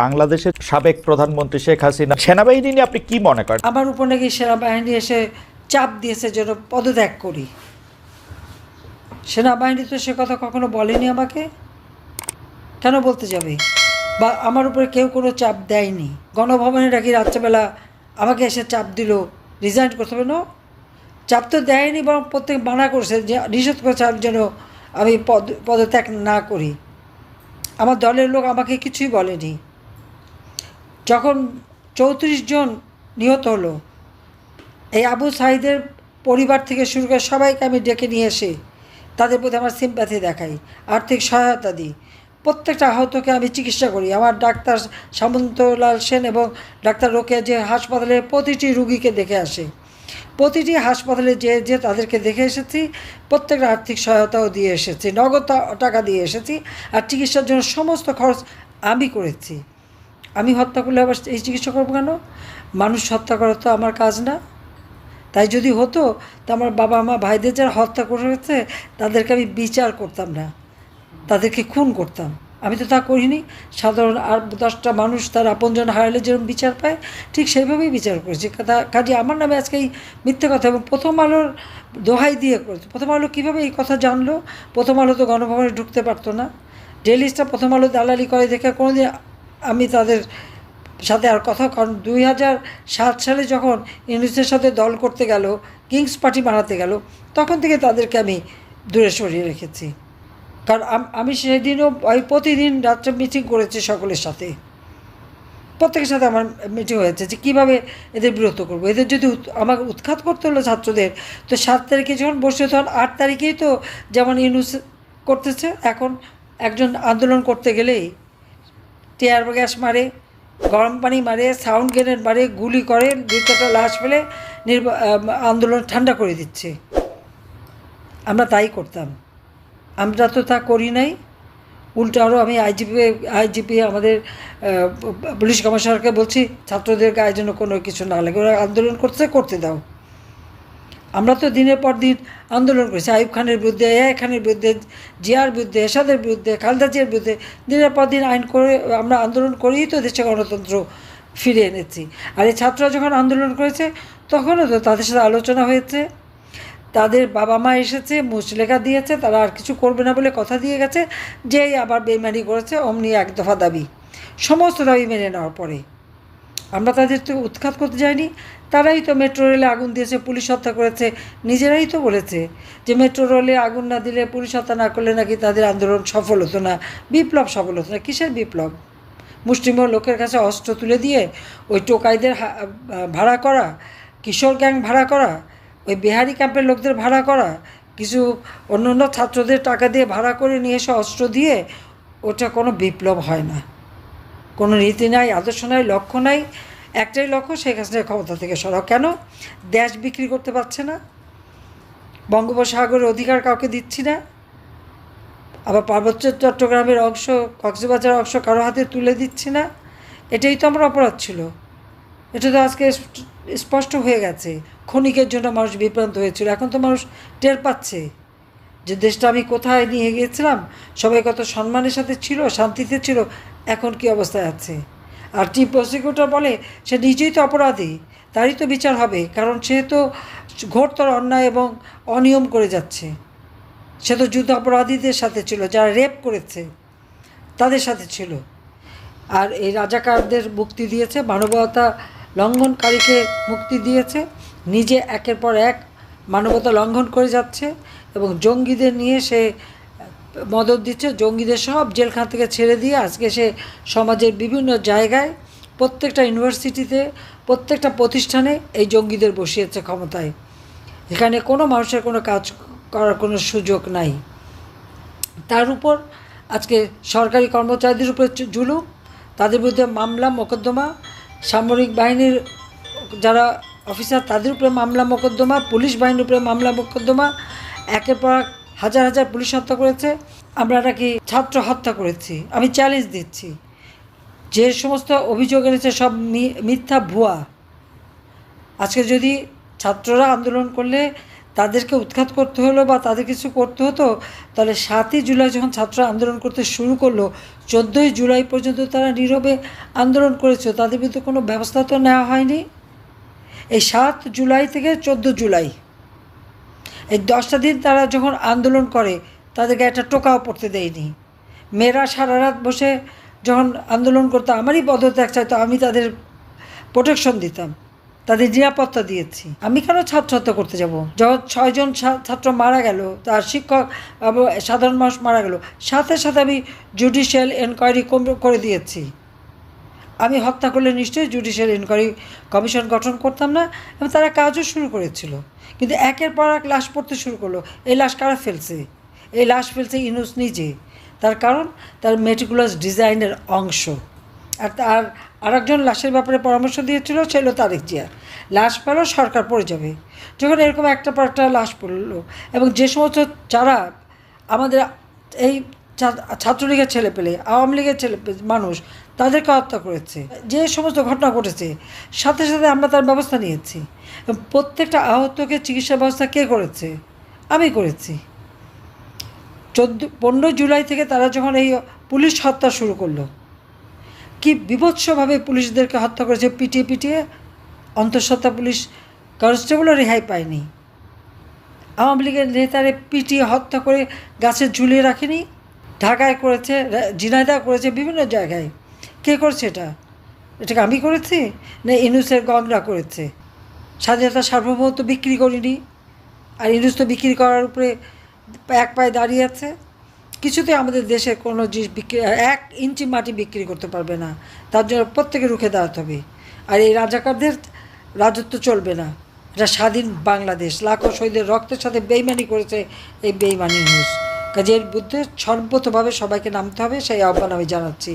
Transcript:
বাংলাদেশের সাবেক প্রধানমন্ত্রী শেখ হাসিনা সেনাবাহিনী নিয়ে আপনি কি মনে করেন? আমার উপর নাকি সেনাবাহিনী এসে চাপ দিয়েছে যেন পদত্যাগ করি। সেনাবাহিনী তো সে কথা কখনো বলেনি আমাকে, কেন বলতে যাবে? বা আমার উপরে কেউ কোনো চাপ দেয়নি। গণভবনে নাকি রাত্রেবেলা আমাকে এসে চাপ দিল রিজাইন করতে হবে। না, চাপ তো দেয়নি, বরং প্রত্যেক মানা করছে, যে নিষেধ করেছে যেন আমি পদত্যাগ না করি। আমার দলের লোক আমাকে কিছুই বলেনি। যখন 34 জন নিহত হলো, এই আবু সাঈদের পরিবার থেকে শুরু করে সবাইকে আমি ডেকে নিয়ে এসে তাদের প্রতি আমার সিম্প্যাথি দেখাই, আর্থিক সহায়তা দিই। প্রত্যেকটা আহতকে আমি চিকিৎসা করি। আমার ডাক্তার সামন্তলাল সেন এবং ডাক্তার রোকেয়া যে হাসপাতালে প্রতিটি রুগীকে দেখে আসে, প্রতিটি হাসপাতালে যে তাদেরকে দেখে এসেছি, প্রত্যেকটা আর্থিক সহায়তাও দিয়ে এসেছি, নগদ টাকা দিয়ে এসেছি। আর চিকিৎসার জন্য সমস্ত খরচ আমি করেছি। আমি হত্যা করলে আবার এই চিকিৎসা করবো কেন? মানুষ হত্যা করা তো আমার কাজ না। তাই যদি হতো, তো আমার বাবা মা ভাইদের যারা হত্যা করেছে তাদেরকে আমি বিচার করতাম না, তাদেরকে খুন করতাম। আমি তো তা করিনি। সাধারণ আর 10টা মানুষ তার আপনজন হারালে যেরকম বিচার পায়, ঠিক সেইভাবেই বিচার করেছি। কাজে আমার নামে আজকে এই মিথ্যে কথা, এবং প্রথম আলোর দোহাই দিয়ে করেছে। প্রথম আলো কীভাবে এই কথা জানলো? প্রথম আলো তো গণভবনে ঢুকতে পারতো না। ডেইলি স্টার প্রথম আলো দালালি করে দেখে কোনোদিন আমি তাদের সাথে আর কথা, কারণ 2007 সালে যখন ইউনিসের সাথে দল করতে গেল, কিংস পার্টি বানাতে গেল, তখন থেকে তাদেরকে আমি দূরে সরিয়ে রেখেছি। কারণ আমি সেদিনও প্রতিদিন রাত্রে মিটিং করেছি সকলের সাথে, প্রত্যেকের সাথে আমার মিটিং হয়েছে যে কীভাবে এদের বিরত করবো। এদের যদি আমাকে উৎখাত করতে হলো ছাত্রদের, তো 7 তারিখে যখন বসে, তখন 8 তারিখেই তো যেমন ইউনুস করতেছে। এখন একজন আন্দোলন করতে গেলেই টিয়ার গ্যাস মারে, গরম পানি মারে, সাউন্ড গ্রেনেড মারে, গুলি করে, 2-4টা লাশ ফেলে আন্দোলন ঠান্ডা করে দিচ্ছে। আমরা তাই করতাম। আমরা তো তা করি নাই। উল্টো আরও আমি আইজিপি আমাদের পুলিশ কমিশনারকে বলছি, ছাত্রদের গায়ে যেন কোনো কিছু না লাগে, ওরা আন্দোলন করতে দাও। আমরা তো দিনের পর দিন আন্দোলন করেছি আইয়ুব খানের বিরুদ্ধে, এআই খানের বিরুদ্ধে, জিয়ার বিরুদ্ধে, এরশাদের বিরুদ্ধে, খালেদা জিয়ার বিরুদ্ধে দিনের পর দিন আইন করে আমরা আন্দোলন করেই তো দেশে গণতন্ত্র ফিরে এনেছি। আর এই ছাত্ররা যখন আন্দোলন করেছে, তখনও তো তাদের সাথে আলোচনা হয়েছে, তাদের বাবা মা এসেছে, মুচলেখা দিয়েছে, তারা আর কিছু করবে না বলে কথা দিয়ে গেছে। যেই আবার বেইমানি করেছে, অমনি 1 দফা দাবি, সমস্ত দাবি মেনে নেওয়ার পরে আমরা তাদের তো উৎখাত করতে যাইনি। তারাই তো মেট্রো রেলে আগুন দিয়েছে, পুলিশ হত্যা করেছে। নিজেরাই তো বলেছে যে মেট্রো রেলে আগুন না দিলে, পুলিশ হত্যা না করলে নাকি তাদের আন্দোলন সফল হতো না, বিপ্লব সফল হতো না। কিসের বিপ্লব? মুষ্টিমেয় লোকের কাছে অস্ত্র তুলে দিয়ে ওই টোকাইদের ভাড়া করা, কিশোর গ্যাং ভাড়া করা, ওই বিহারি ক্যাম্পের লোকদের ভাড়া করা, কিছু অন্য ছাত্রদের টাকা দিয়ে ভাড়া করে নিয়ে এসে অস্ত্র দিয়ে, ওটা কোনো বিপ্লব হয় না। কোনো রীতি নাই, আদর্শ নাই, লক্ষ্য নাই। একটাই লক্ষ্য, শেখ হাসিনার ক্ষমতা থেকে সরাও। কেন? দেশ বিক্রি করতে পারছে না, বঙ্গোপসাগরের অধিকার কাউকে দিচ্ছি না, আবার পার্বত্য চট্টগ্রামের অংশ, কক্সবাজার অংশ কারো হাতে তুলে দিচ্ছি না। এটাই তো আমার অপরাধ ছিল। এটা তো আজকে স্পষ্ট হয়ে গেছে। ক্ষণিকের জন্য মানুষ বিভ্রান্ত হয়েছিল, এখন তো মানুষ টের পাচ্ছে যে দেশটা আমি কোথায় নিয়ে গিয়েছিলাম। সবাই কত সম্মানের সাথে ছিল, শান্তিতে ছিল, এখন কি অবস্থায় আছে। আর চিফ প্রসিকিউটর বলে সে নিজেই তো অপরাধী, তারই তো বিচার হবে, কারণ সে তো ঘোরতর অন্যায় এবং অনিয়ম করে যাচ্ছে। সে তো যুদ্ধ অপরাধীদের সাথে ছিল, যারা রেপ করেছে তাদের সাথে ছিল। আর এই রাজাকারদের মুক্তি দিয়েছে, মানবতা লঙ্ঘনকারীকে মুক্তি দিয়েছে, নিজে একের পর এক মানবতা লঙ্ঘন করে যাচ্ছে, এবং জঙ্গিদের নিয়ে সে মদত দিচ্ছে। জঙ্গিদের সব জেলখানা থেকে ছেড়ে দিয়ে আজকে সে সমাজের বিভিন্ন জায়গায়, প্রত্যেকটা ইউনিভার্সিটিতে, প্রত্যেকটা প্রতিষ্ঠানে এই জঙ্গিদের বসিয়েছে ক্ষমতায়। এখানে কোনো মানুষের কোনো কাজ করার কোনো সুযোগ নাই। তার উপর আজকে সরকারি কর্মচারীদের উপরে জুলুম, তাদের বিরুদ্ধে মামলা মোকদ্দমা, সামরিক বাহিনীর যারা অফিসার তাদের উপরে মামলা মোকদ্দমা, পুলিশ বাহিনীর উপরে মামলা মোকদ্দমা, একের পর হাজার হাজার পুলিশ হত্যা করেছে। আমরা নাকি ছাত্র হত্যা করেছি। আমি চ্যালেঞ্জ দিচ্ছি, যে সমস্ত অভিযোগ এনেছে সব মিথ্যা, ভুয়া। আজকে যদি ছাত্ররা আন্দোলন করলে তাদেরকে উৎখাত করতে হলো বা তাদের কিছু করতে হতো, তাহলে 7ই জুলাই যখন ছাত্র আন্দোলন করতে শুরু করলো, 14ই জুলাই পর্যন্ত তারা নীরবে আন্দোলন করেছে, তাদের বিরুদ্ধে কোনো ব্যবস্থা তো নেওয়া হয়নি। এই 7 জুলাই থেকে 14 জুলাই এই 10টা দিন তারা যখন আন্দোলন করে, তাদেরকে একটা টোকাও পড়তে দেয়নি। মেয়েরা সারা রাত বসে যখন আন্দোলন করতো, আমারই পদত্যাগ চাইতো, আমি তাদের প্রোটেকশন দিতাম, তাদের নিরাপত্তা দিয়েছি। আমি কেন ছাত্র হত্যা করতে যাব? যখন 6 জন ছাত্র মারা গেল, তার শিক্ষক সাধারণ মানুষ মারা গেল, সাথে সাথে আমি জুডিশিয়াল এনকোয়ারি করে দিয়েছি। আমি হত্যা করলে নিশ্চয়ই জুডিশিয়াল এনকোয়ারি কমিশন গঠন করতাম না, এবং তারা কাজও শুরু করেছিল। কিন্তু একের পর এক লাশ পড়তে শুরু করলো। এই লাশ কারা ফেলছে? এই লাশ ফেলছে ইউনূস নিজে। তার কারণ তার মেটিকুলাস ডিজাইনের অংশ। আর আরেকজন লাশের ব্যাপারে পরামর্শ দিয়েছিল, ছিল তারেক জিয়া। লাশ পেল, সরকার পড়ে যাবে। যখন এরকম একটা পর একটা লাশ পড়লো, এবং যে সমস্ত যারা আমাদের এই ছাত্রলীগের ছেলে পেলে, আওয়ামী লীগের ছেলে মানুষ, তাদেরকে হত্যা করেছে, যে সমস্ত ঘটনা ঘটেছে, সাথে সাথে আমরা তার ব্যবস্থা নিয়েছি। প্রত্যেকটা আহতকে চিকিৎসা ব্যবস্থা কে করেছে? আমি করেছি। 15 জুলাই থেকে তারা যখন এই পুলিশ হত্যা শুরু করলো, কি বিভৎসভাবে পুলিশদেরকে হত্যা করেছে, পিটিয়ে পিটিয়ে। অন্তঃসত্ত্বা পুলিশ কনস্টেবলও রেহাই পায়নি। আওয়ামী লীগের নেতারে পিটিয়ে হত্যা করে গাছে ঝুলিয়ে রাখেনি। ঢাকায় করেছে, ঝিনাইদহ করেছে, বিভিন্ন জায়গায়। কে করছে এটা? এটাকে আমি করেছি না ইউনূসের গংরা করেছে? স্বাধীনতা সার্বভৌমত্ব বিক্রি করিনি, আর ইউনূস তো বিক্রি করার উপরে এক পায়ে দাঁড়িয়ে আছে। কিছুতে আমাদের দেশে কোনো জিনিস বিক্রি, 1 ইঞ্চি মাটি বিক্রি করতে পারবে না। তার জন্য প্রত্যেকে রুখে দাঁড়াতে হবে। আর এই রাজাকারদের রাজত্ব চলবে না। এটা স্বাধীন বাংলাদেশ, লাখো শহীদের রক্তের সাথে বেইমানি করেছে এই বেইমানি ইউনূস। কাজে এর বিরুদ্ধে সর্বতভাবে সবাইকে নামতে হবে, সেই আহ্বান আমি জানাচ্ছি।